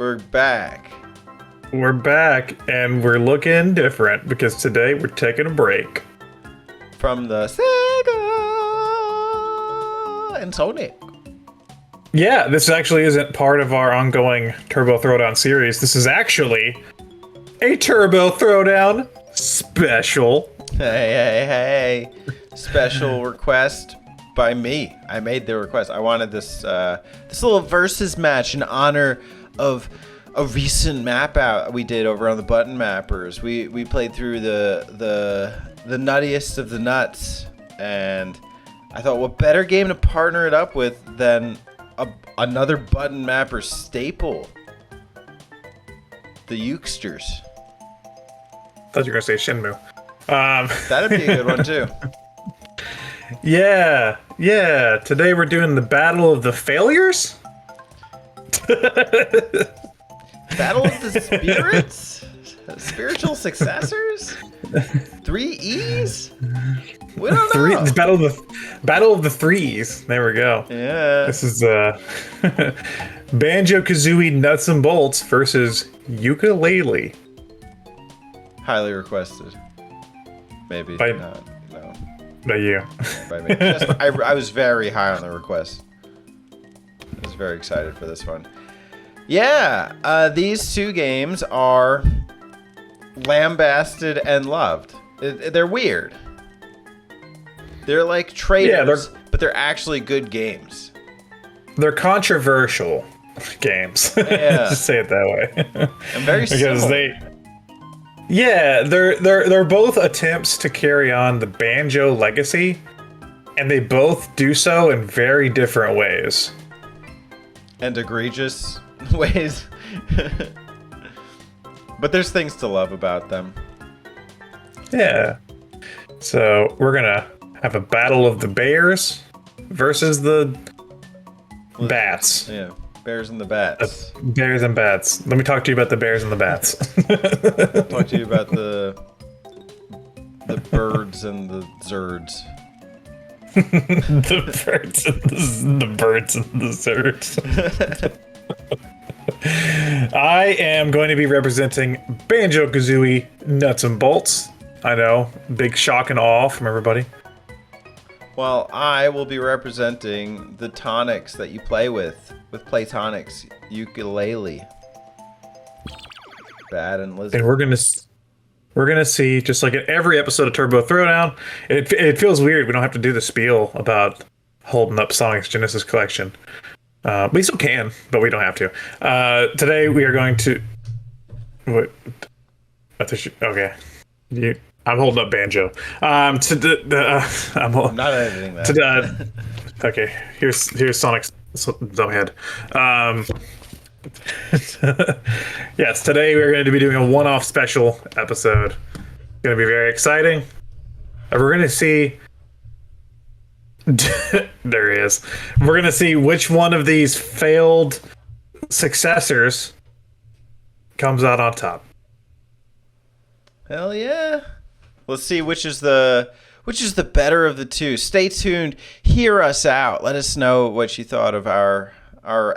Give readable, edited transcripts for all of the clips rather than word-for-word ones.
We're back. We're back, and we're looking different because today we're taking a break. From the Sega and Sonic. Yeah, this actually isn't part of our ongoing Turbo Throwdown series. This is actually a Turbo Throwdown special. Hey. Special request by me. I made the request. I wanted this little versus match in honor of a recent map out we did over on the Button Mappers. We played through the nuttiest of the nuts, and I thought, what better game to partner it up with than another Button Mapper staple, the Ukesters. Thought you were gonna say Shenmue. That'd be a good one too. Yeah. Today we're doing the Battle of the Failures. Battle of the Spirits? Spiritual successors? 3 E's? We don't know. Battle of the Threes. There we go. Yeah. This is Banjo Kazooie Nuts and Bolts versus Yooka Laylee. Highly requested. Maybe By- not. No. By you. By me. I was very high on the request. I was very excited for this one. Yeah, these two games are lambasted and loved. They're weird. They're like trailers, but they're actually good games. They're controversial games. Yeah. Just say it that way. And very similar. They're both attempts to carry on the Banjo legacy, and they both do so in very different ways. And egregious ways. But there's things to love about them. Yeah. So we're gonna have a battle of the bears versus the bats. Yeah. Bears and the bats. Bears and bats. Let me talk to you about the bears and the bats. Talk to you about the birds and the zerds. The birds and the zerds. I am going to be representing Banjo Kazooie Nuts and Bolts. I know, big shock and awe from everybody. Well, I will be representing the tonics that you play with Playtonics ukulele. Bad and Lizard. And we're gonna see, just like in every episode of Turbo Throwdown, it feels weird we don't have to do the spiel about holding up Sonic's Genesis collection. We still can, but we don't have to. Today we are going to. What? Okay. I'm holding up Banjo. I'm not editing that. Okay. Here's Sonic's head. Yes. Today we're going to be doing a one-off special episode. It's going to be very exciting. We're going to see. There he is. We're gonna see which one of these failed successors comes out on top. Hell yeah! Let's see which is the better of the two. Stay tuned. Hear us out. Let us know what you thought of our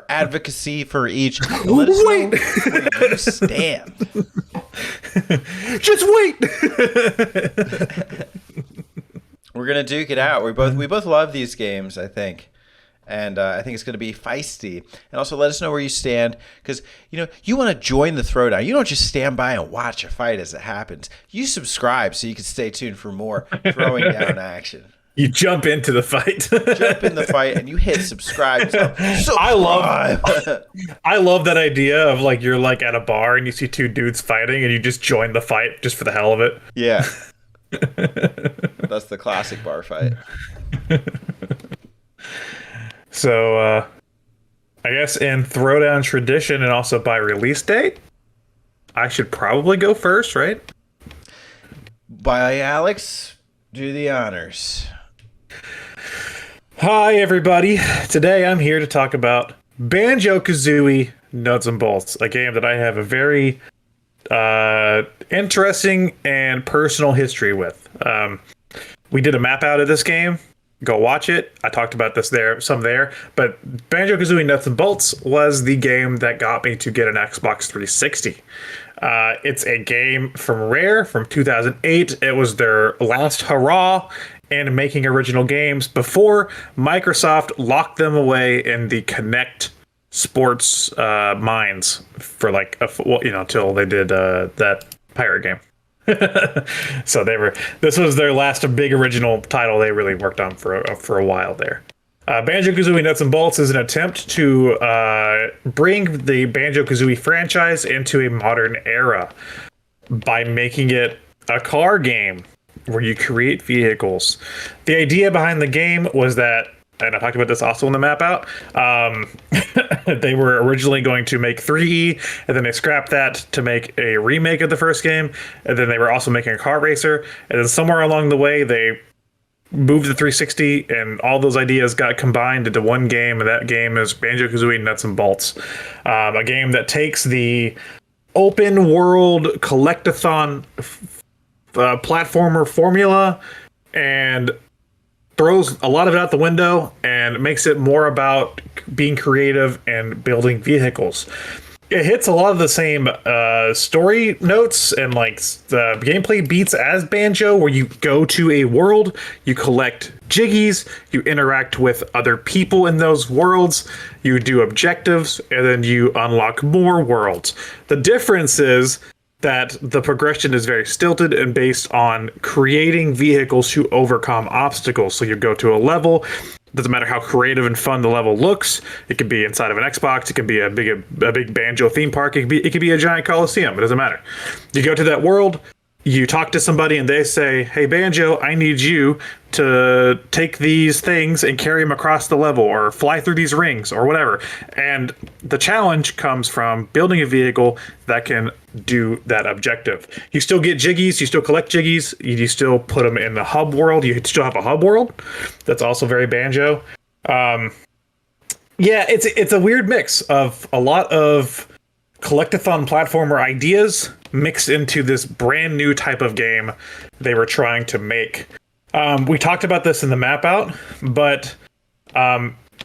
advocacy for each. Let us know where you stand. Just wait. We're gonna duke it out. We both love these games, I think, and I think it's gonna be feisty. And also, let us know where you stand, because you want to join the throwdown. You don't just stand by and watch a fight as it happens. You subscribe so you can stay tuned for more throwing down action. You jump into the fight. Jump in the fight and you hit subscribe. I love that idea of like you're like at a bar and you see two dudes fighting and you just join the fight just for the hell of it. Yeah. That's the classic bar fight. So, I guess in Throwdown tradition and also by release date, I should probably go first, right? By Alex, do the honors. Hi, everybody. Today I'm here to talk about Banjo Kazooie Nuts and Bolts, a game that I have a very interesting and personal history with. We did a map out of this game Go watch it. I talked about this there, but Banjo Kazooie Nuts and Bolts was the game that got me to get an Xbox 360. It's a game from Rare from 2008. It was their last hurrah in making original games before Microsoft locked them away in the Kinect sports mines for like until they did that pirate game. So this was their last big original title they really worked on for a while there. Banjo Kazooie Nuts and Bolts is an attempt to bring the Banjo Kazooie franchise into a modern era by making it a car game where you create vehicles. The idea behind the game was that, and I talked about this also in the map out, they were originally going to make Threeie, and then they scrapped that to make a remake of the first game, and then they were also making a car racer, and then somewhere along the way they moved to 360, and all those ideas got combined into one game, and that game is Banjo Kazooie Nuts and Bolts, a game that takes the open world collectathon platformer formula and throws a lot of it out the window and makes it more about being creative and building vehicles. It hits a lot of the same story notes and like the gameplay beats as Banjo, where you go to a world, you collect jiggies, you interact with other people in those worlds, you do objectives, and then you unlock more worlds. The difference is that the progression is very stilted and based on creating vehicles to overcome obstacles. So you go to a level, doesn't matter how creative and fun the level looks. It could be inside of an Xbox, it can be a big Banjo theme park, it could be a giant coliseum, it doesn't matter. You go to that world, you talk to somebody and they say, hey Banjo, I need you to take these things and carry them across the level or fly through these rings or whatever. And the challenge comes from building a vehicle that can do that objective. You still get jiggies, you still collect jiggies, you still put them in the hub world. You still have a hub world. That's also very Banjo. Yeah, it's a weird mix of a lot of collectathon platformer ideas mixed into this brand new type of game they were trying to make. We talked about this in the map out, but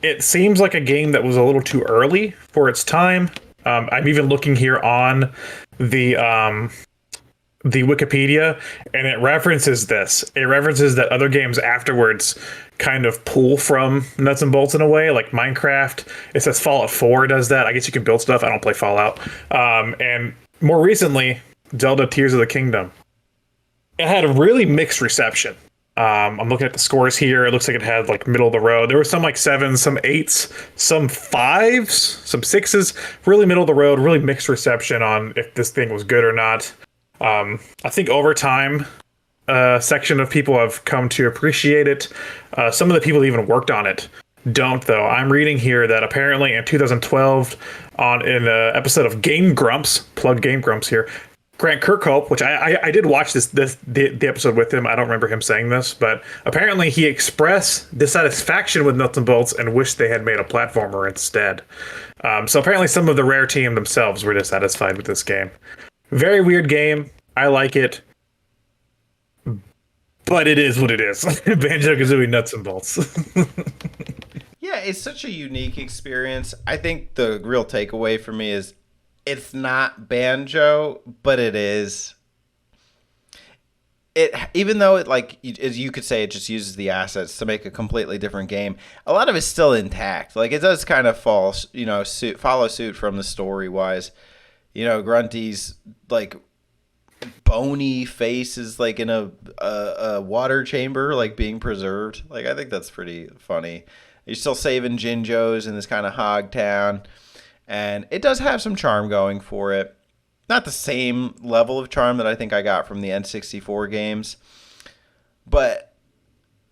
it seems like a game that was a little too early for its time. I'm even looking here on the Wikipedia, and it references this. It references that other games afterwards kind of pull from Nuts and Bolts in a way, like Minecraft. It says Fallout 4 does that. I guess you can build stuff. I don't play Fallout. And more recently, Zelda Tears of the Kingdom. It had a really mixed reception. I'm looking at the scores here. It looks like it had like middle of the road. There were some like 7s, some 8s, some 5s, some 6s. Really middle of the road, really mixed reception on if this thing was good or not. I think over time, a section of people have come to appreciate it. Some of the people that even worked on it don't, though. I'm reading here that apparently in 2012, in an episode of Game Grumps, plug Game Grumps here, Grant Kirkhope, which I did watch the episode with him. I don't remember him saying this, but apparently he expressed dissatisfaction with Nuts and Bolts and wished they had made a platformer instead. So apparently some of the Rare team themselves were dissatisfied with this game. Very weird game. I like it. But it is what it is. Banjo Kazooie Nuts and Bolts. Yeah, it's such a unique experience. I think the real takeaway for me is it's not Banjo, but it is. Even though it, like, as you could say, it just uses the assets to make a completely different game. A lot of it's still intact. Like, it does kind of follow suit from the story wise. Grunty's like bony face is like in a water chamber, like being preserved. Like, I think that's pretty funny. You're still saving Jinjos in this kind of hog town. And it does have some charm going for it. Not the same level of charm that I think I got from the N64 games. But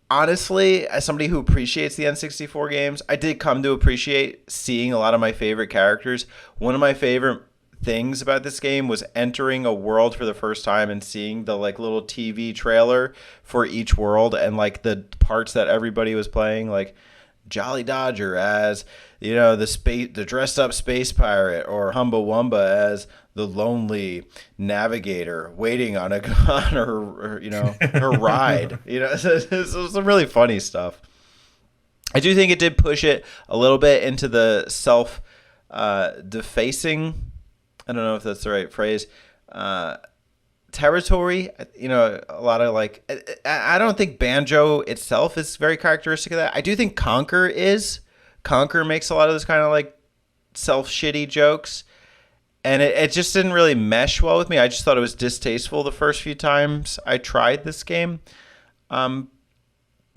honestly, as somebody who appreciates the N64 games, I did come to appreciate seeing a lot of my favorite characters. One of my favorite things about this game was entering a world for the first time and seeing the like little TV trailer for each world and like the parts that everybody was playing, like Jolly Dodger as the dressed up space pirate, or Humba Wumba as the lonely navigator waiting on her ride. It's some really funny stuff. I do think it did push it a little bit into the self defacing. I don't know if that's the right phrase. Territory. You know, a lot of like. I don't think Banjo itself is very characteristic of that. I do think Conker is. Conker makes a lot of those kind of like self shitty jokes. And it just didn't really mesh well with me. I just thought it was distasteful the first few times I tried this game. But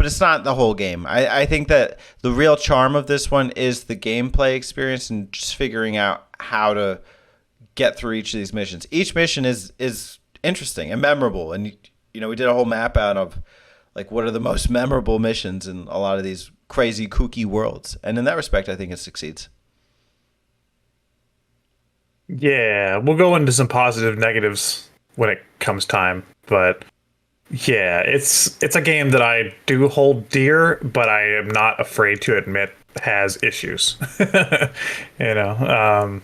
it's not the whole game. I think that the real charm of this one is the gameplay experience and just figuring out how to get through each of these missions. Each mission is interesting and memorable. And, you know, we did a whole map out of, like, what are the most memorable missions in a lot of these crazy, kooky worlds. And in that respect, I think it succeeds. Yeah, we'll go into some positive negatives when it comes time, but yeah, it's a game that I do hold dear, but I am not afraid to admit has issues. You know,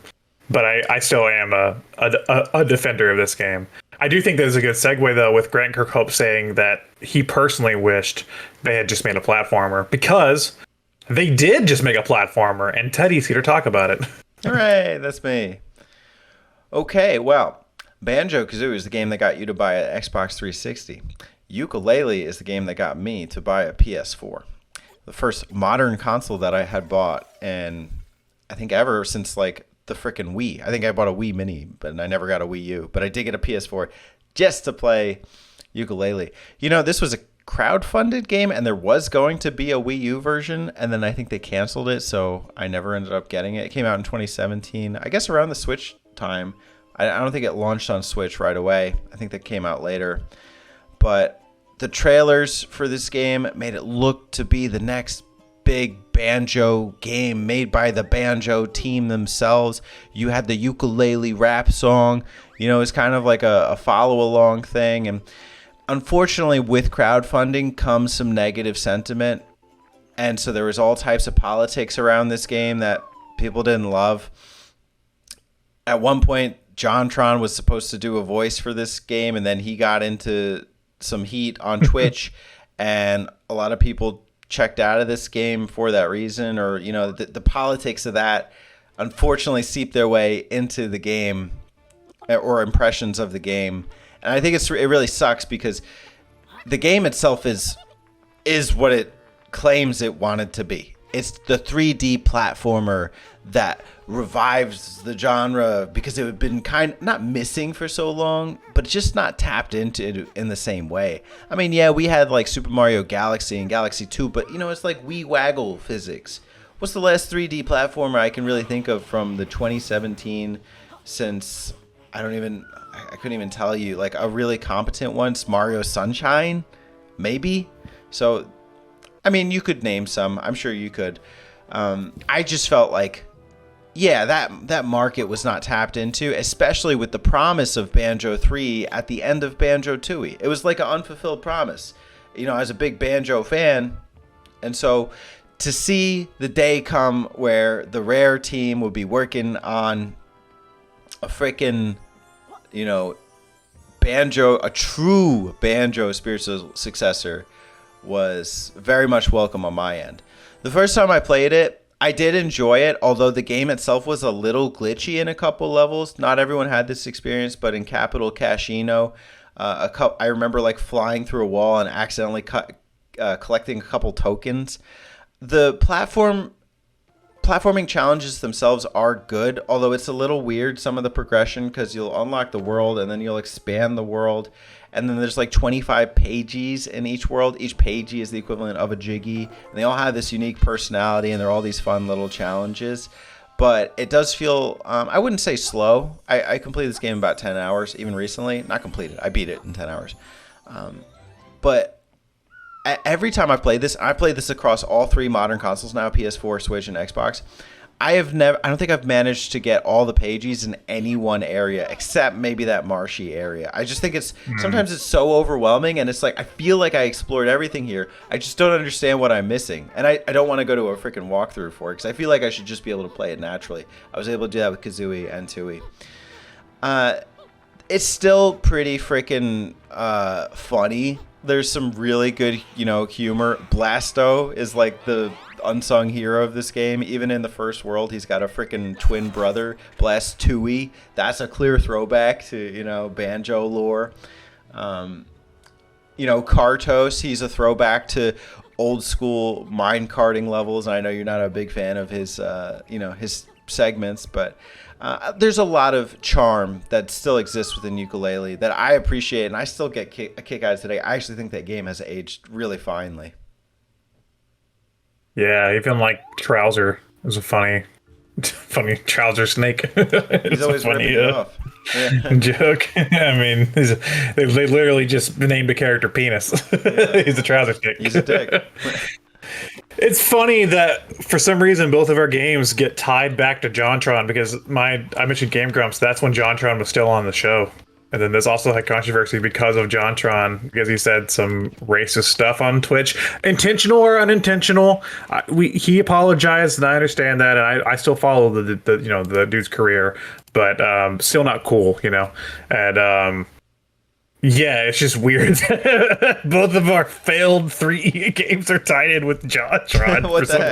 but I still am a defender of this game. I do think there's a good segue though with Grant Kirkhope saying that he personally wished they had just made a platformer, because they did just make a platformer, and Teddy's here to talk about it. Hooray, that's me. Okay, well, Banjo Kazooie is the game that got you to buy an Xbox 360. Yooka-Laylee is the game that got me to buy a PS4. The first modern console that I had bought, and I think ever since like the frickin' Wii. I think I bought a Wii Mini, but I never got a Wii U. But I did get a PS4 just to play Yooka-Laylee. You know, this was a crowdfunded game, and there was going to be a Wii U version, and then I think they canceled it, so I never ended up getting it. It came out in 2017, I guess around the Switch time. I don't think it launched on Switch right away. I think that came out later. But the trailers for this game made it look to be the next big Banjo game made by the Banjo team themselves. You had the Yooka-Laylee rap song. You know, it's kind of like a follow-along thing. And unfortunately, with crowdfunding comes some negative sentiment. And so there was all types of politics around this game that people didn't love. At one point, JonTron was supposed to do a voice for this game, and then he got into some heat on Twitch, and a lot of people checked out of this game for that reason, or, you know, the politics of that unfortunately seeped their way into the game, or impressions of the game. And I think it really sucks, because the game itself is what it claims it wanted to be. It's the 3D platformer that revives the genre, because it had been not missing for so long, but just not tapped into in the same way. I mean, yeah, we had like Super Mario Galaxy and Galaxy 2, but, you know, it's like Wii waggle physics. What's the last 3D platformer I can really think of from the 2017 since I couldn't even tell you, like a really competent one? Mario Sunshine, maybe? So, I mean, you could name some. I'm sure you could. I just felt like, yeah, that market was not tapped into, especially with the promise of Banjo Threeie at the end of Banjo Tooie. It was like an unfulfilled promise. You know, as a big Banjo fan, and so to see the day come where the Rare team would be working on a freaking, you know, a true Banjo spiritual successor, was very much welcome on my end. The first time I played it, I did enjoy it, although the game itself was a little glitchy in a couple levels. Not everyone had this experience, but in Capital Casino, I remember like flying through a wall and accidentally collecting a couple tokens. The platforming challenges themselves are good, although it's a little weird, some of the progression, because you'll unlock the world and then you'll expand the world. And then there's like 25 pages in each world. Each page is the equivalent of a Jiggy. And they all have this unique personality, and they're all these fun little challenges. But it does feel, I wouldn't say slow. I completed this game in about 10 hours, even recently. Not completed. I beat it in 10 hours. But every time I played this across all three modern consoles now, PS4, Switch, and Xbox. I don't think I've managed to get all the pages in any one area, except maybe that marshy area. I just think sometimes it's so overwhelming, and it's like, I feel like I explored everything here. I just don't understand what I'm missing. And I don't want to go to a freaking walkthrough for it, because I feel like I should just be able to play it naturally. I was able to do that with Kazooie and Tooie. It's still pretty freaking funny There's some really good, humor. Blasto is like the unsung hero of this game. Even in the first world, he's got a freaking twin brother, Blastooie. That's a clear throwback to, Banjo lore. Kartos, he's a throwback to old school mine carting levels. I know you're not a big fan of his, his segments, but there's a lot of charm that still exists within Yooka-Laylee that I appreciate, and I still get a kick out of today. I actually think that game has aged really finely. Yeah, even like Trouser is a funny trouser snake. He's always ripping it off. Yeah. Joke. I mean, they literally just named a character Penis. Yeah. He's a trouser snake. He's a dick. It's funny that for some reason both of our games get tied back to JonTron because I mentioned Game Grumps. That's when JonTron was still on the show, and then there's also had controversy because of JonTron because he said some racist stuff on Twitch, intentional or unintentional. He apologized, and I understand that, and I still follow the dude's career, but still not cool, and. Yeah, it's just weird. Both of our failed 3E games are tied in with JonTron for some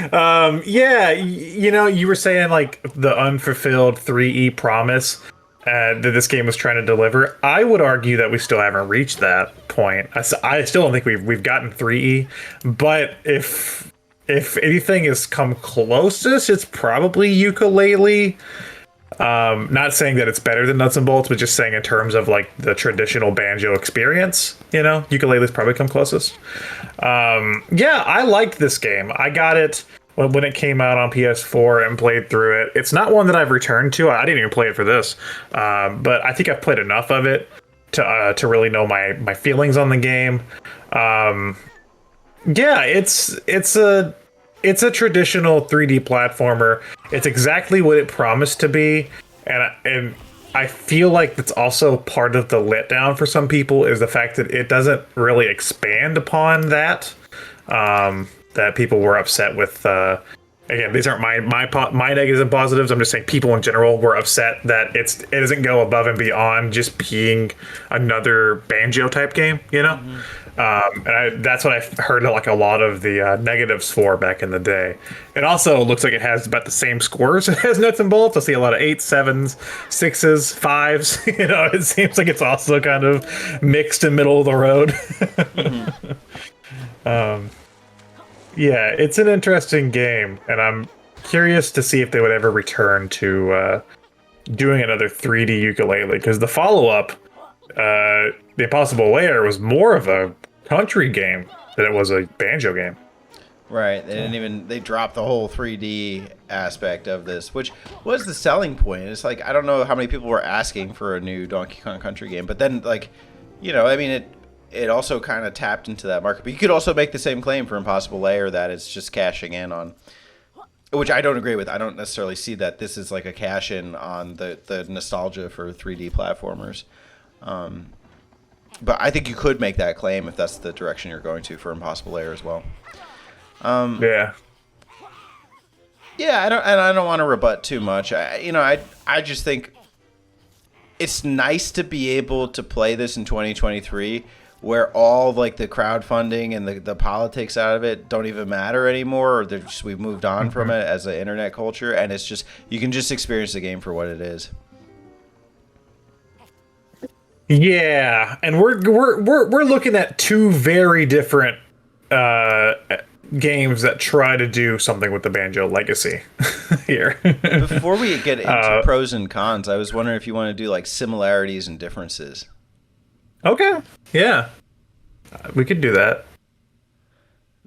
reason. Yeah, you were saying like the unfulfilled 3E promise that this game was trying to deliver. I would argue that we still haven't reached that point. I still don't think we've gotten 3E, but if anything has come closest, it's probably Yooka-Laylee. Not saying that it's better than Nuts and Bolts, but just saying in terms of like the traditional Banjo experience, Yooka-Laylee's probably come closest. Yeah, I liked this game. I got it when it came out on PS4 and played through it. It's not one that I've returned to. I didn't even play it for this, but I think I've played enough of it to really know my feelings on the game. Yeah, it's a traditional 3D platformer. It's exactly what it promised to be, and I feel like that's also part of the letdown for some people is the fact that it doesn't really expand upon that. That people were upset with. Again, these aren't my negatives and positives. I'm just saying people in general were upset that it doesn't go above and beyond just being another Banjo type game, Mm-hmm. And that's what I've heard like a lot of the negatives for back in the day. It also looks like it has about the same scores as Nuts and Bolts. I see a lot of 8s, 7s, 6s, 5s. It seems like it's also kind of mixed and middle of the road. Mm-hmm. Yeah, it's an interesting game, and I'm curious to see if they would ever return to doing another 3D Yooka-Laylee, because the follow-up, The Impossible Lair, was more of a country game than it was a Banjo game. Right, they dropped the whole 3D aspect of this, which was the selling point. It's like, I don't know how many people were asking for a new Donkey Kong Country game, but then, it also kind of tapped into that market. But you could also make the same claim for Impossible Lair that it's just cashing in on, which I don't agree with. I don't necessarily see that this is like a cash in on the nostalgia for 3D platformers. But I think you could make that claim if that's the direction you're going to for Impossible Lair as well. Yeah. Yeah, I don't want to rebut too much. I just think it's nice to be able to play this in 2023 where all like the crowdfunding and the politics out of it don't even matter anymore, or we've moved on from it as an internet culture, and it's just you can just experience the game for what it is. Yeah, and we're looking at two very different games that try to do something with the Banjo legacy here. Before we get into pros and cons, I was wondering if you want to do like similarities and differences. Okay. Yeah. We could do that.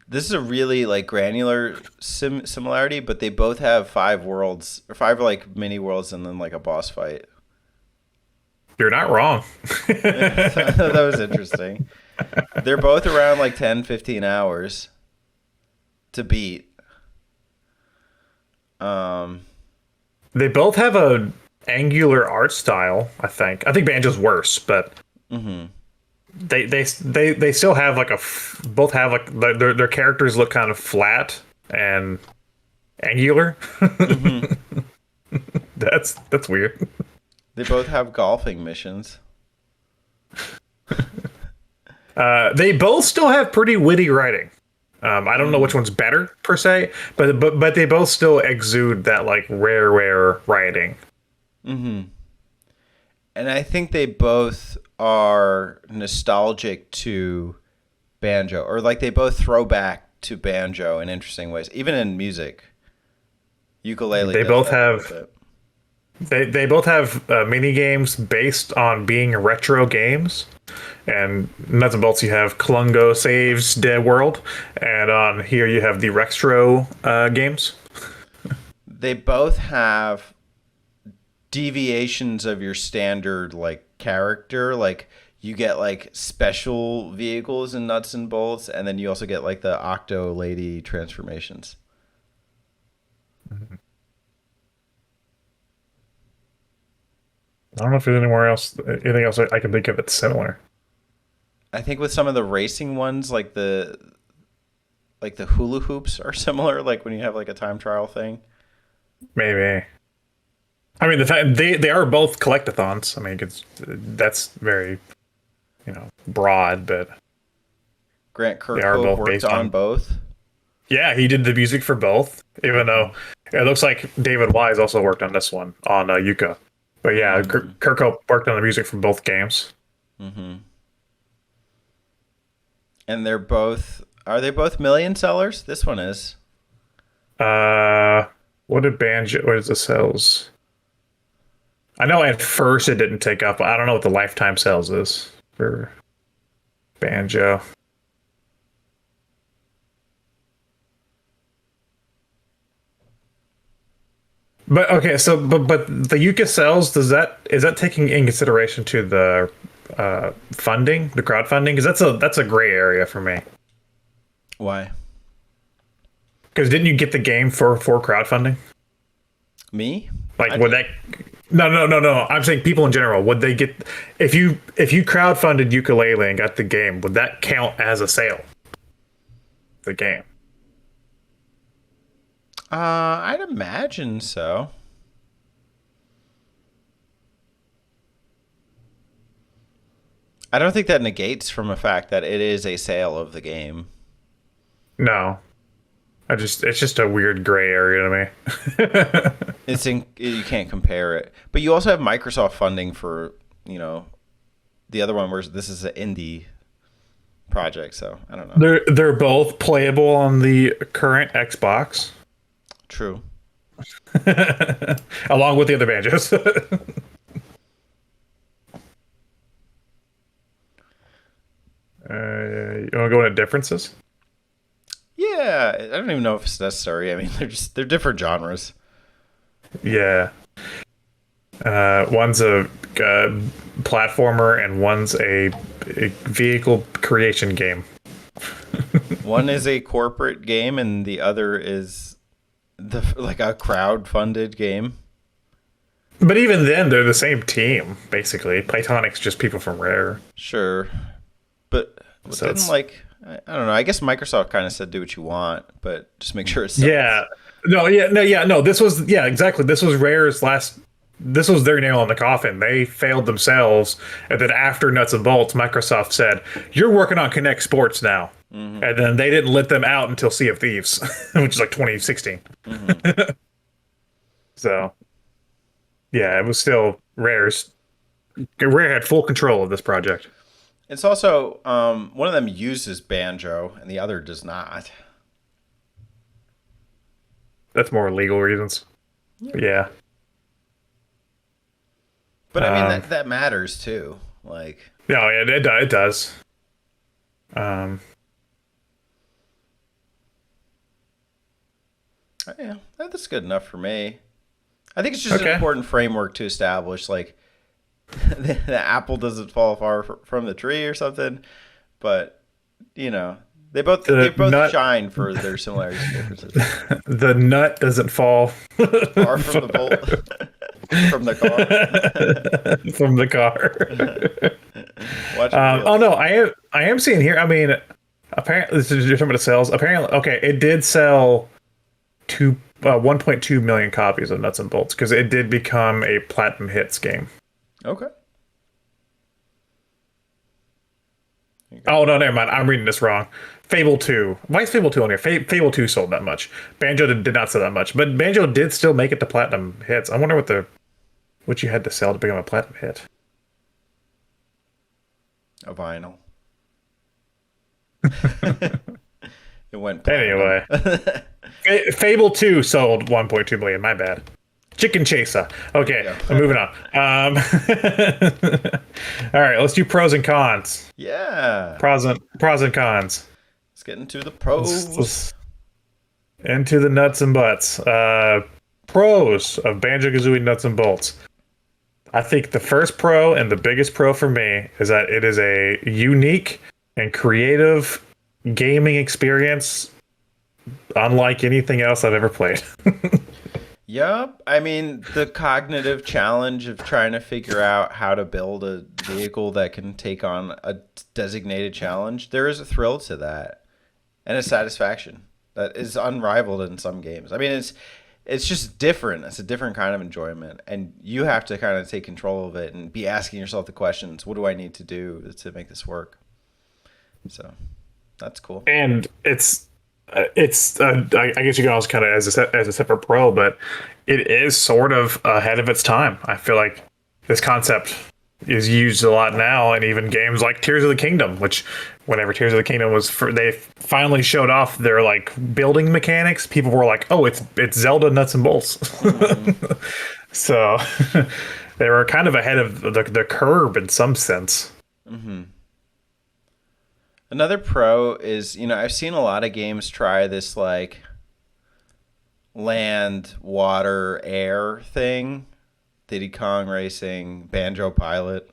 This is a really like granular similarity, but they both have 5 worlds or 5 like mini worlds and then like a boss fight. You're not wrong. That was interesting. They're both around like 10-15 hours to beat. They both have a angular art style, I think. I think Banjo's worse, but they still have like both have like their characters look kind of flat and angular. That's weird. They both have golfing missions. They both still have pretty witty writing. I don't know which one's better per se, but they both still exude that like rare writing. And I think they both are nostalgic to Banjo, or like they both throw back to Banjo in interesting ways, even in music. Ukulele. They does both that a little have bit. they both have mini games based on being retro games. And nuts and bolts, you have Klungo Saves Dead World, and on here you have the Rextro games. They both have deviations of your standard like character. Like you get like special vehicles in nuts and bolts, and then you also get like the Octo Lady transformations. I don't know if there's anything else I can think of that's similar. I think with some of the racing ones, like the hula hoops are similar. Like when you have like a time trial thing. Maybe. I mean, the fact they are both collectathons. I mean, that's very, broad, but Grant they are Kirkhope both worked based on on both. Yeah, he did the music for both. Even though it looks like David Wise also worked on this one on Yuka. But yeah, Kirkhope worked on the music for both games. And are they both million sellers? This one is. What is the sales? I know at first it didn't take up. I don't know what the lifetime sales is for Banjo. But okay, so but the Yuka sales, is that taking in consideration to the funding, the crowdfunding? Because that's a gray area for me. Why? Because didn't you get the game for crowdfunding? Me? Like, would that? No. I'm saying people in general. Would they get if you crowdfunded Ukulele and got the game? Would that count as a sale? The game. I'd imagine so. I don't think that negates from the fact that it is a sale of the game. No. It's just a weird gray area to me. You can't compare it. But you also have Microsoft funding for, the other one where this is an indie project, so I don't know. They're both playable on the current Xbox. True. Along with the other Banjos. You want to go into differences? Yeah, I don't even know if it's necessary. I mean, they're different genres. Yeah. One's a platformer and one's a vehicle creation game. One is a corporate game and the other is like a crowd-funded game. But even then, they're the same team, basically. Playtonic's just people from Rare. Sure. But So didn't I don't know. I guess Microsoft kind of said do what you want, but just make sure it's Yeah. No, this was exactly. This was Rare's last. This was their nail in the coffin. They failed themselves, and then after Nuts and Bolts, Microsoft said, "You're working on Kinect Sports now," and then they didn't let them out until Sea of Thieves, which is like 2016. So, yeah, it was still Rare's. Rare had full control of this project. It's also one of them uses Banjo and the other does not. That's more legal reasons. Yeah. But I mean that matters too. Like. No, it does. Yeah, that's good enough for me. I think it's just an important framework to establish. Like, the apple doesn't fall far from the tree or something, but they both shine for their similarities and differences. The nut doesn't fall far from the bolt. From the car. From the car. Oh no, I am seeing here. I mean, apparently, this is talking about the sales. Apparently, okay, it did sell 1.2 million copies of Nuts and Bolts because it did become a platinum hits game. Okay. Oh no, never mind. I'm reading this wrong. Fable 2. Why is Fable 2 on here? Fable 2 sold that much. Banjo did not sell that much, but Banjo did still make it to platinum hits. I wonder what you had to sell to become a platinum hit. A vinyl. It went platinum. Anyway, Fable 2 sold 1.2 million. My bad. Chicken Chaser. Okay, moving on. All right, let's do pros and cons. Yeah. Pros and cons. Let's get into the pros. Let's into the nuts and butts. Pros of Banjo Kazooie Nuts and Bolts. I think the first pro and the biggest pro for me is that it is a unique and creative gaming experience unlike anything else I've ever played. Yep. I mean, the cognitive challenge of trying to figure out how to build a vehicle that can take on a designated challenge, there is a thrill to that and a satisfaction that is unrivaled in some games. I mean, it's just different. It's a different kind of enjoyment, and you have to kind of take control of it and be asking yourself the questions, what do I need to do to make this work? So that's cool. And I guess you can also kind of as a separate pro, but it is sort of ahead of its time. I feel like this concept is used a lot now, and even games like Tears of the Kingdom, which whenever Tears of the Kingdom they finally showed off their like building mechanics, people were like, "Oh, it's Zelda nuts and bolts." Mm-hmm. So they were kind of ahead of the curve in some sense. Mm-hmm. Another pro is, I've seen a lot of games try this like land, water, air thing. Diddy Kong Racing, Banjo Pilot.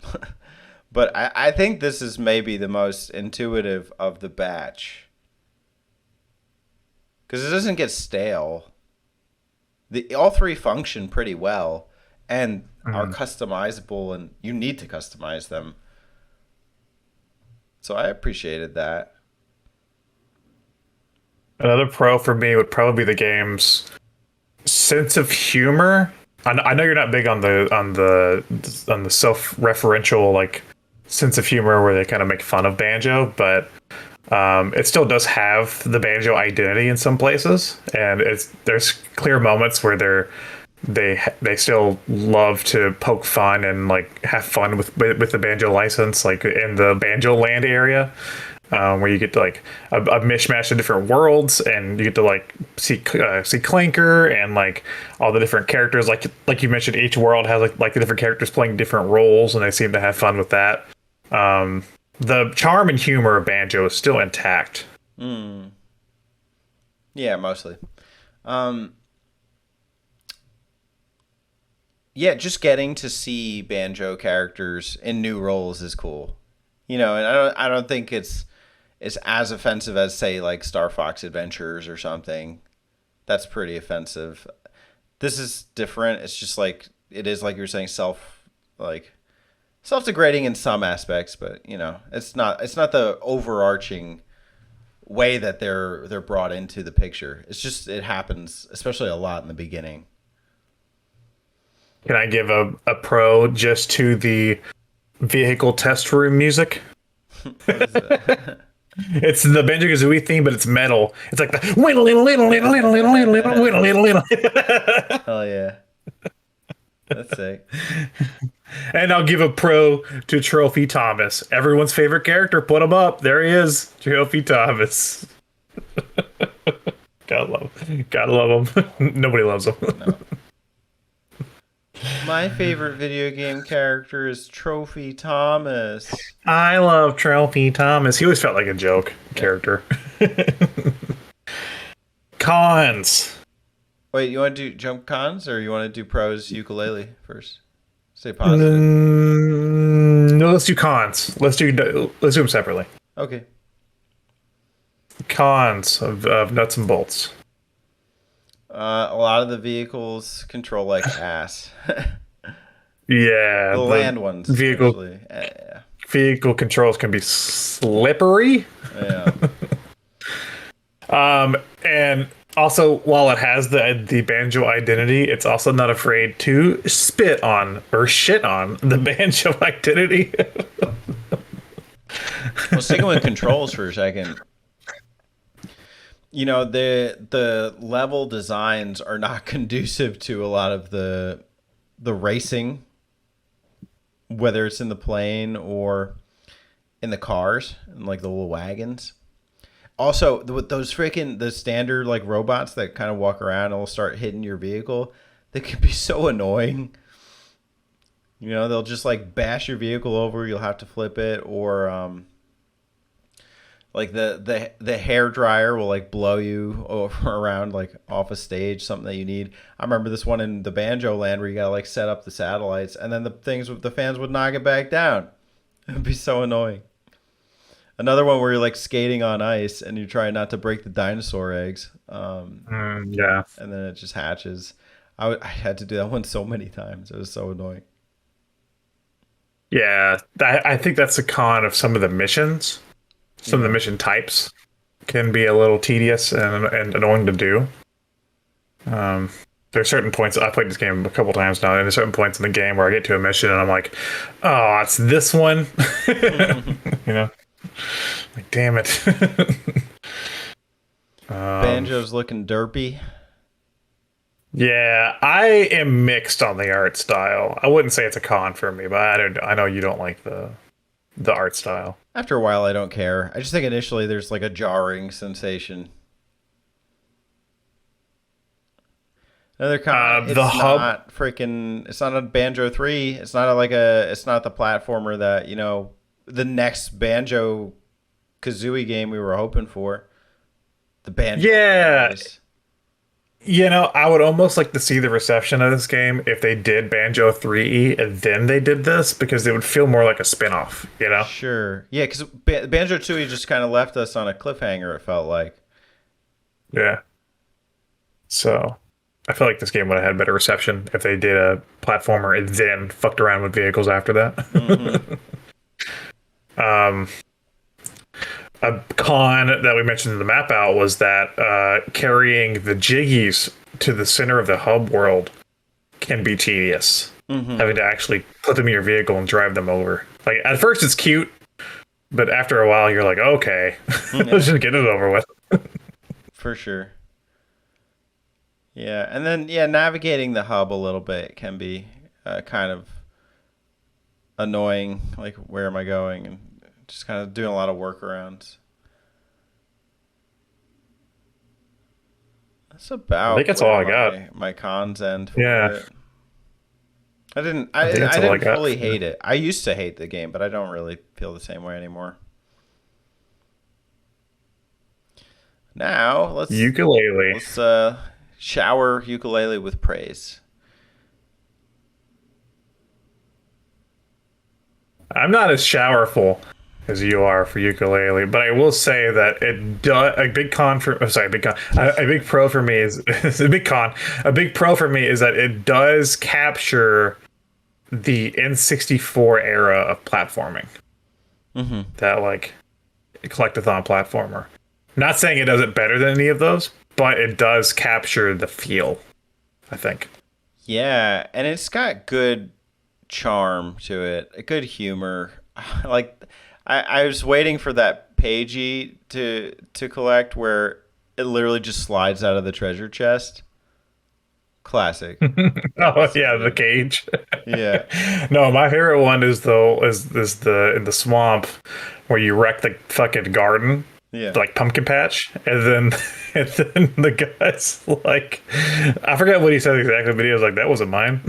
But I think this is maybe the most intuitive of the batch. Because it doesn't get stale. All three function pretty well and are customizable, and you need to customize them. So I appreciated that. Another pro for me would probably be the game's sense of humor. I know you're not big on the self-referential like sense of humor where they kind of make fun of Banjo, but it still does have the Banjo identity in some places, and there's clear moments where they still love to poke fun and like have fun with the Banjo license, like in the Banjo Land area, where you get to like a mishmash of different worlds, and you get to like see Clanker and like all the different characters. Like you mentioned, each world has like the different characters playing different roles, and they seem to have fun with that. The charm and humor of Banjo is still intact. Yeah, mostly. Yeah, just getting to see Banjo characters in new roles is cool. And I don't think it's as offensive as, say, like Star Fox Adventures or something. That's pretty offensive. This is different. It's just like it is, like you were saying, self-degrading in some aspects, but it's not the overarching way that they're brought into the picture. It's just it happens, especially a lot in the beginning. Can I give a pro just to the vehicle test room music? What is it? It's the Banjo Kazooie theme, but it's metal. It's like the Hell yeah. That's sick. And I'll give a pro to Trophy Thomas. Everyone's favorite character. Put him up. There he is. Trophy Thomas. Gotta love him. Nobody loves him. No. My favorite video game character is Trophy Thomas. I love Trophy Thomas. He always felt like a joke character. Cons. Wait, you want to do jump cons, or you want to do pros ukulele first? Stay positive. No, let's do cons. Let's do them separately. Okay. Cons of nuts and bolts. A lot of the vehicles control like ass. Yeah, the land ones. Vehicle yeah. Vehicle controls can be slippery. Yeah. And also, while it has the Banjo identity, it's also not afraid to spit on or shit on the Banjo identity. Well, sticking with controls for a second. You know, the level designs are not conducive to a lot of the racing, whether it's in the plane or in the cars and like the little wagons. Also, with those the standard like robots that kind of walk around and will start hitting your vehicle, they can be so annoying. You know, they'll just like bash your vehicle over. You'll have to flip it, or like the hair dryer will like blow you over around like off a stage, something that you need. I remember this one in the Banjo Land where you gotta like set up the satellites, and then the fans would knock it back down. It'd be so annoying. Another one where you're like skating on ice and you're trying not to break the dinosaur eggs. Yeah. And then it just hatches. I had to do that one so many times. It was so annoying. Yeah, I think that's a con of some of the missions. Some of the mission types can be a little tedious and annoying to do. There are certain points. I played this game a couple times now, and there's certain points in the game where I get to a mission and I'm like, "Oh, it's this one," you know, like damn it. Banjo's looking derpy. Yeah, I am mixed on the art style. I wouldn't say it's a con for me, but I know you don't like the art style. After a while, I don't care. I just think initially there's like a jarring sensation. Another con. It's not freaking. It's not a Banjo Threeie. It's not It's not the platformer that the next Banjo Kazooie game we were hoping for. The Banjo. Yeah. Guys. I would almost like to see the reception of this game if they did Banjo Threeie and then they did this, because it would feel more like a spin-off, Sure. Yeah, because Banjo Tooie just kind of left us on a cliffhanger, it felt like. Yeah. So, I feel like this game would have had better reception if they did a platformer and then fucked around with vehicles after that. Mm-hmm. A con that we mentioned in the map out was that carrying the jiggies to the center of the hub world can be tedious. Mm-hmm. Having to actually put them in your vehicle and drive them over. Like, at first it's cute, but after a while you're like, okay, let's just get it over with. For sure. Yeah, and then navigating the hub a little bit can be kind of annoying. Like, where am I going? And just kind of doing a lot of workarounds. That's about. I think that's all I got. My cons end. Yeah. I didn't fully hate it. I used to hate the game, but I don't really feel the same way anymore. Now let's Yooka-Laylee. Let's shower Yooka-Laylee with praise. I'm not as showerful as you are for Yooka-Laylee, but I will say that it does. A big pro for me is a big con. A big pro for me is that it does capture the N64 era of platforming. Mm-hmm. That like collectathon platformer. Not saying it does it better than any of those, but it does capture the feel, I think. Yeah, and it's got good charm to it, good humor. Like, I was waiting for that pagey to collect where it literally just slides out of the treasure chest. Classic. Yeah, the cage. Yeah. No, my favorite one is the in the swamp where you wreck the fucking garden. Yeah. Like pumpkin patch, and then the guy's like, I forgot what he said exactly, but he was like, "That wasn't mine."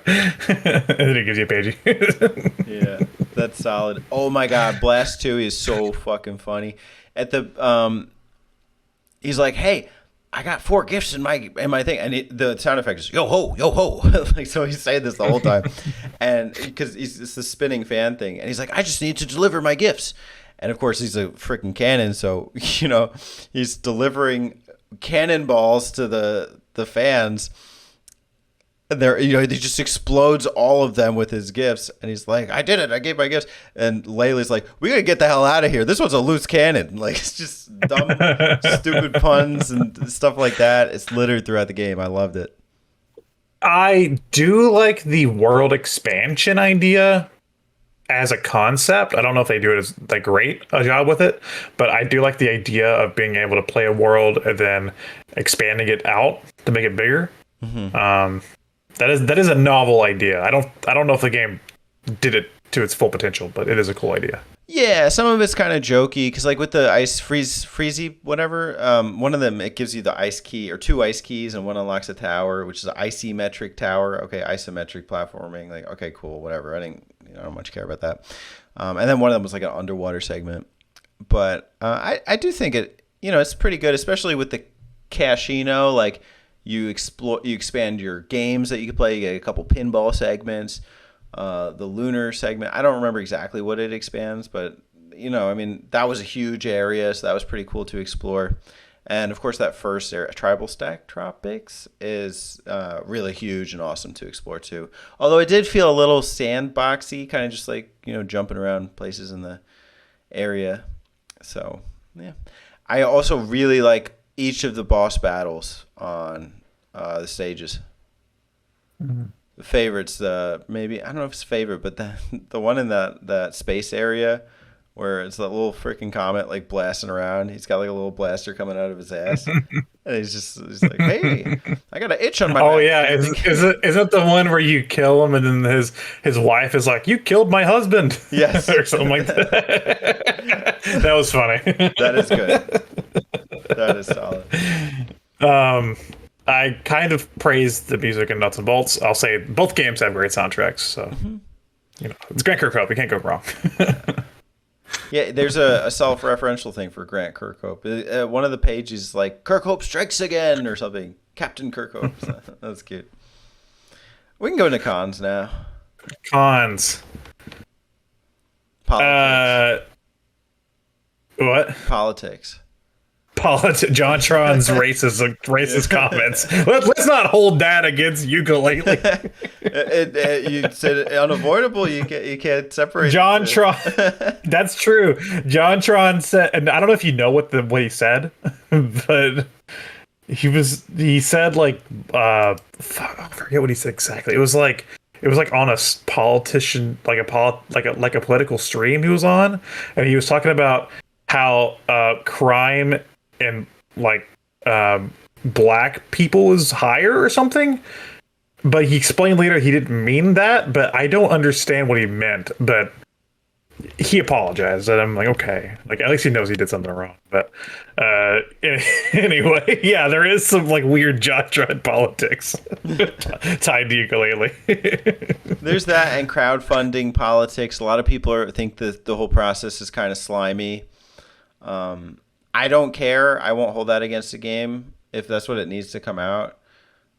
And then he gives you a pagey. Yeah, that's solid. Oh my god, Blast 2 is so fucking funny. At the he's like, "Hey, I got 4 gifts in my thing," and the sound effect is yo ho, yo ho. Like, so he's saying this the whole time, and because it's the spinning fan thing, and he's like, "I just need to deliver my gifts," and of course he's a freaking cannon, so he's delivering cannonballs to the fans. And he just explodes all of them with his gifts, and he's like, "I did it! I gave my gifts." And Laylee's like, "We gotta get the hell out of here. This one's a loose cannon." Like, it's just dumb, stupid puns and stuff like that. It's littered throughout the game. I loved it. I do like the world expansion idea as a concept, I don't know if they do it as that great a job with it, but I do like the idea of being able to play a world and then expanding it out to make it bigger. That is a novel idea. I don't know if the game did it to its full potential, but it is a cool idea. Yeah, some of it's kind of jokey because, like with the ice freezy, whatever. One of them, it gives you the ice key or 2 ice keys, and one unlocks a tower, which is an isometric tower. Okay, isometric platforming. Like, okay, cool, whatever. I don't much care about that. And then one of them was like an underwater segment. But I do think it's pretty good, especially with the casino. Like you expand your games that you can play. You get a couple pinball segments. The lunar segment, I don't remember exactly what it expands, but that was a huge area, so that was pretty cool to explore. And of course that first area, Tribal Stack Tropics, is really huge and awesome to explore too. Although it did feel a little sandboxy, kind of just like jumping around places in the area. So yeah, I also really like each of the boss battles on the stages. Favorites, maybe I don't know if it's favorite, but the one in that space area where it's that little freaking comet like blasting around. He's got like a little blaster coming out of his ass, and he's like, "Hey, I got an itch on my." Oh back. yeah, is it the one where you kill him and then his wife is like, "You killed my husband," Yes, or something like that. That was funny. That is good. That is solid. I kind of praise the music in Nuts and Bolts. I'll say both games have great soundtracks, so it's Grant Kirkhope. You can't go wrong. Yeah, there's a self-referential thing for Grant Kirkhope. One of the pages is like Kirkhope strikes again or something. Captain Kirkhope. So that's cute. We can go into cons now. Cons. Politics. What? Politics. JonTron's racist comments. Let's not hold that against Yooka Laylee. You said unavoidable. You can't separate. JonTron. That's true. JonTron said, and I don't know if you know what he said, but he said like I forget what he said exactly. It was like on a politician, like a political stream he was on, and he was talking about how crime and like black people is higher or something, but he explained later he didn't mean that, but I don't understand what he meant. But he apologized, and I'm like, okay, like at least he knows he did something wrong. But anyway, yeah, there is some like weird JonTron politics tied to ukulele. There's that, and crowdfunding politics. A lot of people think that the whole process is kind of slimy. I don't care. I won't hold that against the game if that's what it needs to come out.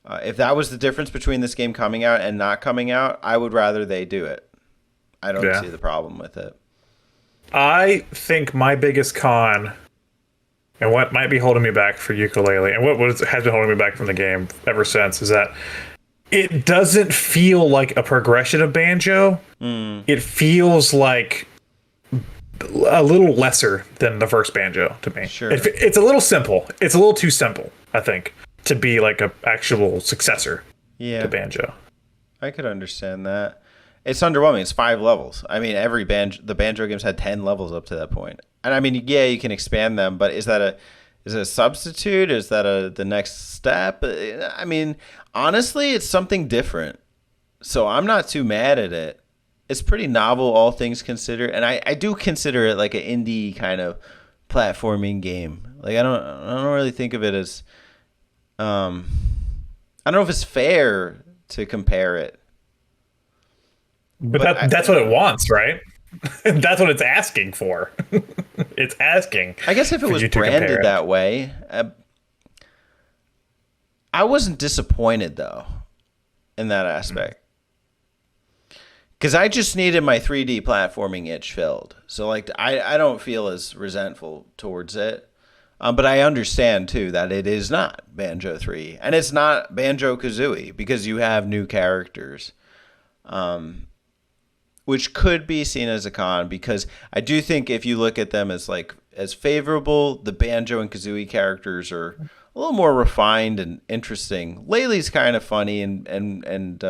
If that was the difference between this game coming out and not coming out, I would rather they do it. I don't see the problem with it. I think my biggest con, and what might be holding me back for ukulele, and has been holding me back from the game ever since, is that it doesn't feel like a progression of Banjo. It feels like a little lesser than the first Banjo to me. Sure. It's a little simple. It's a little too simple, I think, to be like an actual successor to Banjo. I could understand that. It's underwhelming. It's 5 levels. I mean, the Banjo games had 10 levels up to that point. And I mean, yeah, you can expand them, but is it a substitute? Is that the next step? I mean, honestly, it's something different. So I'm not too mad at it. It's pretty novel, all things considered, and I do consider it like an indie kind of platforming game. Like I don't really think of it as I don't know if it's fair to compare it. But that's what it wants, right? That's what it's asking for. It's asking. I guess if it was branded that way, I wasn't disappointed though in that aspect. Because I just needed my 3D platforming itch filled. So, like, I don't feel as resentful towards it. But I understand, too, that it is not Banjo Threeie. And it's not Banjo Kazooie because you have new characters. Which could be seen as a con because I do think if you look at them as favorable, the Banjo and Kazooie characters are a little more refined and interesting. Laylee's kind of funny and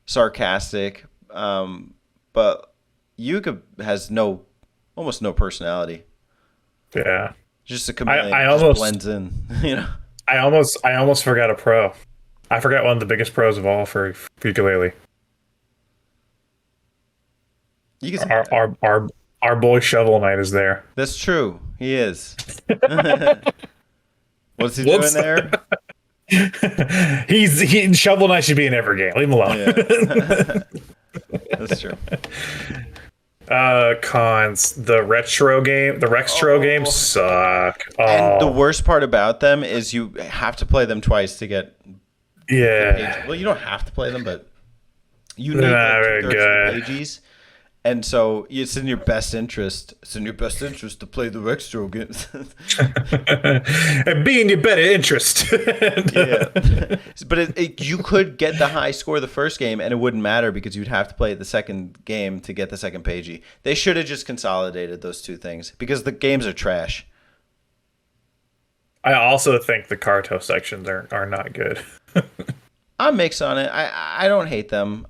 sarcastic. But Yuka has almost no personality. Yeah. Just a chameleon. I Just almost blends in. You know. I almost forgot a pro. I forgot one of the biggest pros of all for ukulele. You can say Our that. our boy Shovel Knight is there. That's true. He is. What's he doing Whoops. there? he Shovel Knight should be in every game. Leave him alone. Yeah. That's true. Cons. The Rextro games suck. And the Oh, worst part about them is you have to play them twice to get yeah. well, you don't have to play them, but you need They're like not very 2/3 of good. the pages. And so it's in your best interest. It's in your best interest to play the Rextro games. And be in your better interest. Yeah. But you could get the high score the first game, and it wouldn't matter because you'd have to play the second game to get the second pagey. They should have just consolidated those two things because the games are trash. I also think the Carto sections are not good. I'm mixed on it. I don't hate them.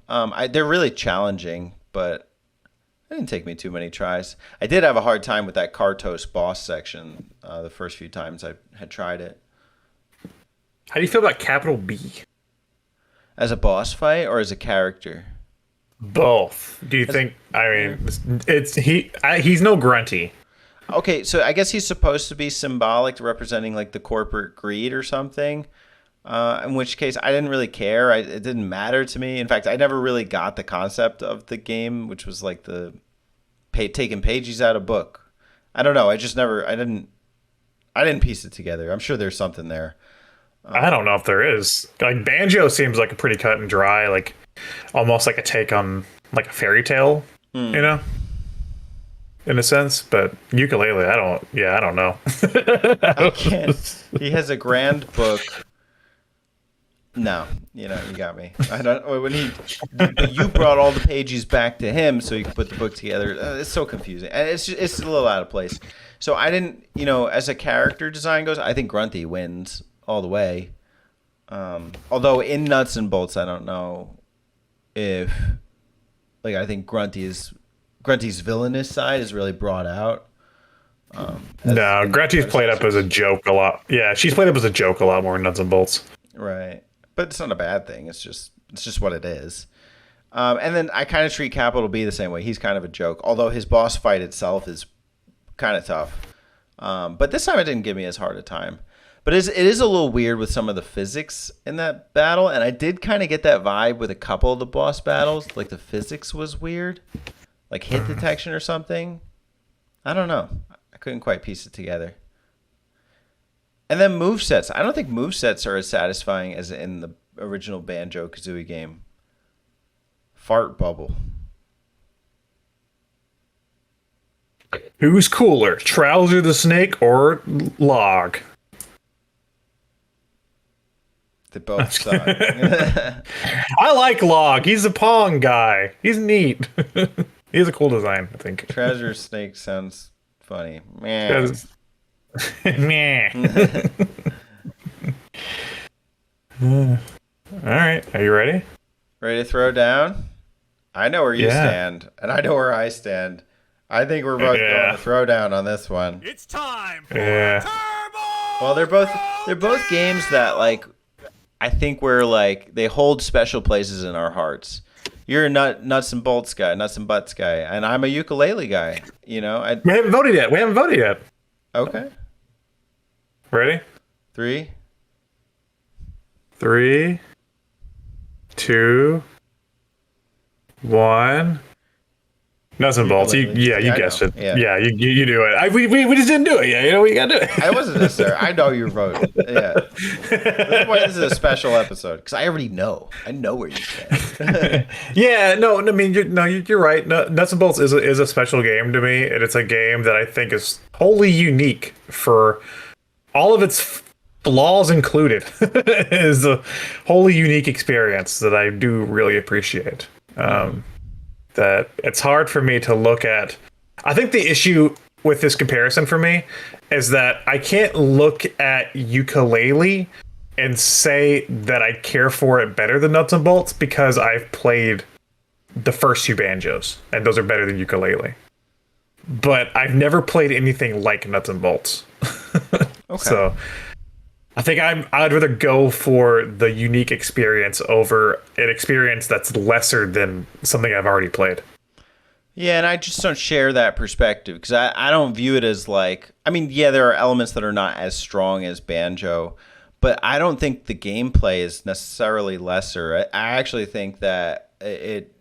They're really challenging, but it didn't take me too many tries. I did have a hard time with that Kartos boss section the first few times I had tried it. How do you feel about Capital B? As a boss fight or as a character? Both. Do you think? I mean, he's no grunty. Okay, so I guess he's supposed to be symbolic, representing like the corporate greed or something. In which case, I didn't really care. It didn't matter to me. In fact, I never really got the concept of the game, which was like taking pages out of book. I don't know. I just never. I didn't piece it together. I'm sure there's something there. I don't know if there is. Like Banjo seems like a pretty cut and dry, like almost like a take on like a fairy tale, you know, in a sense. But ukulele, I don't know. I can't. He has a grand book. No, you got me. I don't. You brought all the pages back to him so you could put the book together. It's so confusing, and it's a little out of place. So I didn't, as a character design goes, I think Grunty wins all the way. Although in Nuts and Bolts, I don't know if, like, I think Grunty's villainous side is really brought out. No, Grunty's played up as a joke a lot. Yeah, she's played up as a joke a lot more in Nuts and Bolts. Right. But it's not a bad thing. It's just what it is. And then I kind of treat Capital B the same way. He's kind of a joke, although his boss fight itself is kind of tough. But this time it didn't give me as hard a time. But it is a little weird with some of the physics in that battle, and I did kind of get that vibe with a couple of the boss battles. Like the physics was weird, like hit detection or something. I don't know. I couldn't quite piece it together. And then movesets. I don't think movesets are as satisfying as in the original Banjo Kazooie game. Fart bubble. Who's cooler, Trouser the Snake or Log? They both suck. I like Log. He's a Pong guy. He's neat. He has a cool design, I think. Treasure Snake sounds funny. Meh. Meh. All right, are you ready? Ready to throw down? I know where you Yeah. stand, and I know where I stand. I think we're both going to throw down on this one. It's time for Yeah. Turbo! Well, they're both games that, like, I think we're like, they hold special places in our hearts. You're a nuts and bolts guy, nuts and butts guy, and I'm a ukulele guy. We haven't voted yet. Okay. Ready? 3. 3, 2, 1. Nuts and bolts. You I guessed know. it. Yeah. Yeah, you do it. We just didn't do it yet. You know, we gotta do it. I wasn't necessary. I know you're voting. Yeah. That's why this is a special episode, because I already know. I know where you stand. Yeah, no, I mean, you're right. Nuts and bolts is a special game to me, and it's a game that I think is wholly unique for all of its flaws included. It is a wholly unique experience that I do really appreciate. That it's hard for me to look at. I think the issue with this comparison for me is that I can't look at ukulele and say that I care for it better than Nuts and Bolts because I've played the first two Banjos, and those are better than Yooka-Laylee. But I've never played anything like Nuts and Bolts. Okay. So I think I'd rather go for the unique experience over an experience that's lesser than something I've already played. Yeah, and I just don't share that perspective because I don't view it as like, I mean, yeah, there are elements that are not as strong as Banjo, but I don't think the gameplay is necessarily lesser. I actually think that it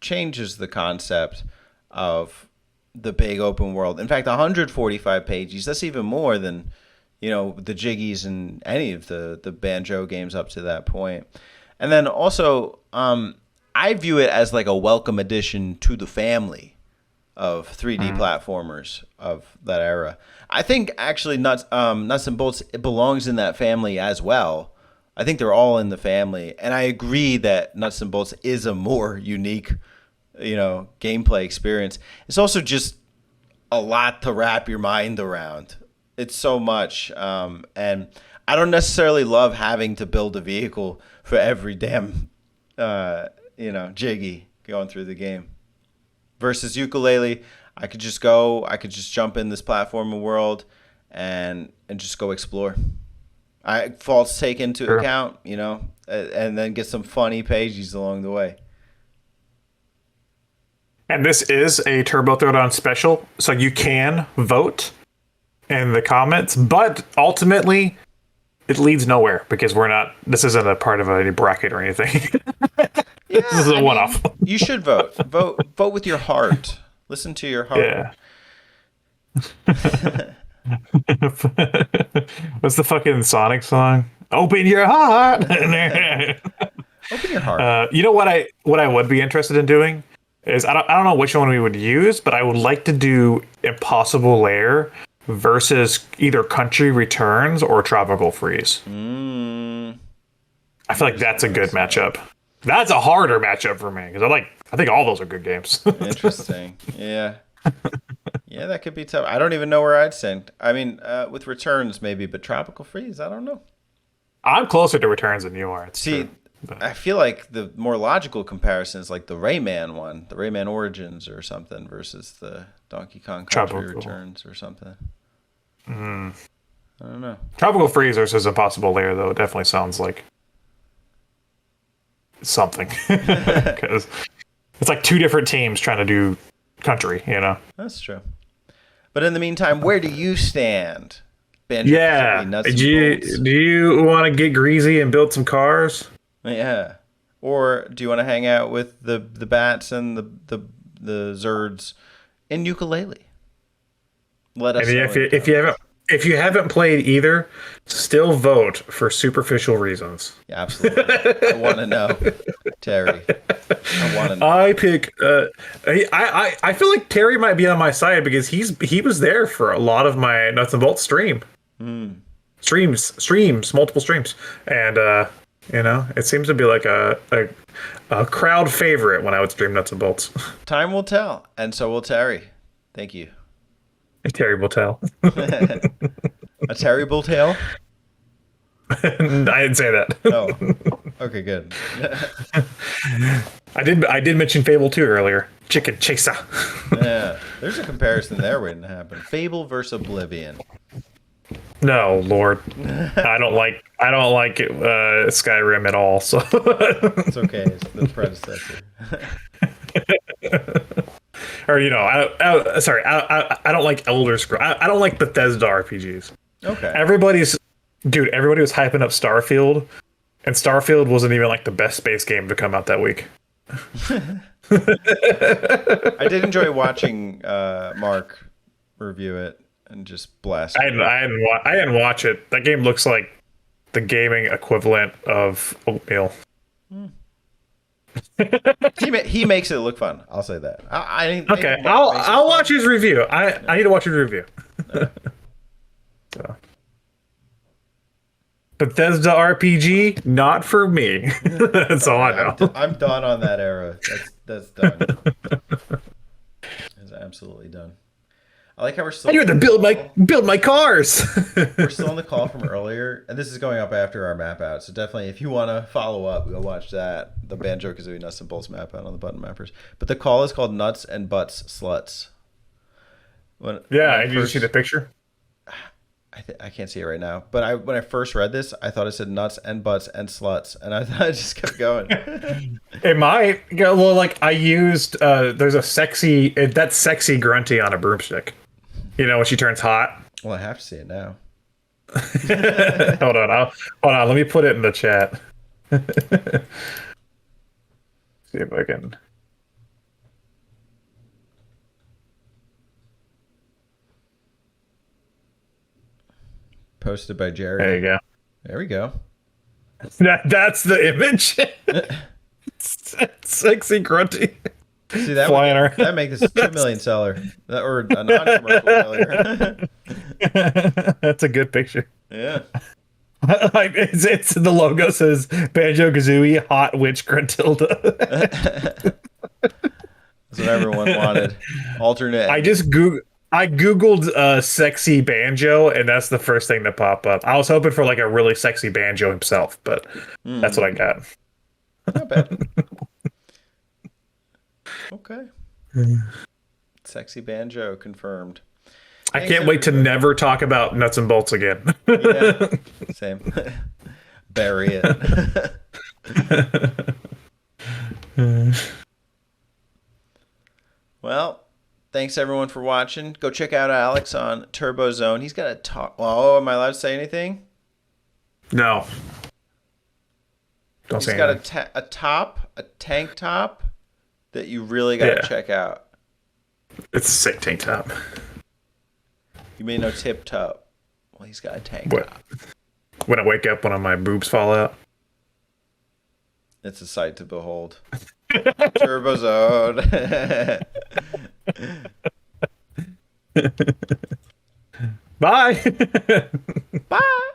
changes the concept of the big open world. In fact, 145 pages, that's even more than, the Jiggies and any of the Banjo games up to that point. And then also, I view it as like a welcome addition to the family of 3D platformers of that era. I think actually Nuts and Bolts, it belongs in that family as well. I think they're all in the family, and I agree that Nuts and Bolts is a more unique, gameplay experience. It's also just a lot to wrap your mind around. It's so much, and I don't necessarily love having to build a vehicle for every damn, Jiggy going through the game. Versus Yooka-Laylee, I could just jump in this platforming world and just go explore. Faults take into account, and then get some funny pages along the way. And this is a Turbo Throwdown special, so you can vote in the comments, but ultimately it leads nowhere because this isn't a part of any bracket or anything. Yeah, this is a one-off. You should vote. Vote with your heart. Listen to your heart. Yeah. What's the fucking Sonic song? Open your heart. Open your heart. You know what I would be interested in doing is I don't know which one we would use, but I would like to do Impossible Lair versus either Country Returns or Tropical Freeze. I feel like that's a good matchup. That's a harder matchup for me because I think all those are good games. Interesting. Yeah. Yeah, that could be tough. I don't even know where I'd stand. I mean, with Returns maybe, but Tropical Freeze, I don't know. I'm closer to Returns than you are. See, I feel like the more logical comparison is like the Rayman one, the Rayman Origins or something versus the Donkey Kong Country Returns or something. I don't know. Tropical Freeze versus Impossible Lair, though, definitely sounds like something. Because it's like two different teams trying to do country, That's true. But in the meantime, where do you stand? Banjo Yeah. Kazooie, Nuts and Bolts? Do you want to get greasy and build some cars? Yeah. Or do you want to hang out with the bats and the Zerds in Yooka-Laylee? Let us know. If you haven't played either, still vote for superficial reasons. Yeah, absolutely. I want to know, Terry. I want to know. I pick. I feel like Terry might be on my side because he was there for a lot of my Nuts and Bolts streams, multiple streams, and it seems to be like a crowd favorite when I would stream Nuts and Bolts. Time will tell, and so will Terry. Thank you. A terrible tale. A terrible tale? I didn't say that. Oh, okay, good. I did mention Fable 2 earlier. Chicken Chaser. Yeah, there's a comparison there waiting to happen. Fable versus Oblivion. No, Lord, I don't like Skyrim at all. So it's okay. It's the predecessor. Or I don't like Elder Scrolls. I don't like Bethesda RPGs. Okay. Everybody was hyping up Starfield, and Starfield wasn't even like the best space game to come out that week. I did enjoy watching Mark review it and just blast. I didn't watch it. That game looks like the gaming equivalent of oatmeal. He makes it look fun. I'll say that. I'll watch his review. I need to watch his review. So. Bethesda RPG, not for me. That's all I know. I'm done on that era. That's done. It's absolutely done. I like how we're still. I need to build my cars. We're still on the call from earlier, and this is going up after our map out. So definitely, if you want to follow up, go watch that. The Banjo Kazooie Nuts and Bolts map out on the button mappers. But the call is called Nuts and Butts Sluts. Did you see the picture? I can't see it right now. But when I first read this, I thought it said nuts and butts and sluts, and I thought it just kept going. It might. Yeah, well, like I used. There's a sexy grunty on a broomstick. You know when she turns hot. Well, I have to see it now. Hold on. Let me put it in the chat. See if I can. Posted by Jerry. There you go. There we go. That's the image. Sexy grunty. See that flying around. That make this a 2 million seller or a non-commercial failure. That's a good picture. Yeah. Like it's the logo says Banjo Kazooie Hot Witch Gruntilda. That's what everyone wanted. Alternate. I googled sexy banjo, and that's the first thing that popped up. I was hoping for like a really sexy banjo himself, but that's what I got. Not bad. Okay. Sexy banjo confirmed. I can't wait to never talk about nuts and bolts again. Yeah, same. Bury it. Well, thanks everyone for watching. Go check out Alex on Turbo Zone. He's got a talk. Oh, am I allowed to say anything? No. Don't say anything. He's got a tank top that you really got to check out. It's a sick tank top. You may know tip top. Well, he's got a tank top. When I wake up, one of my boobs fall out. It's a sight to behold. Turbo Zone. Bye. Bye.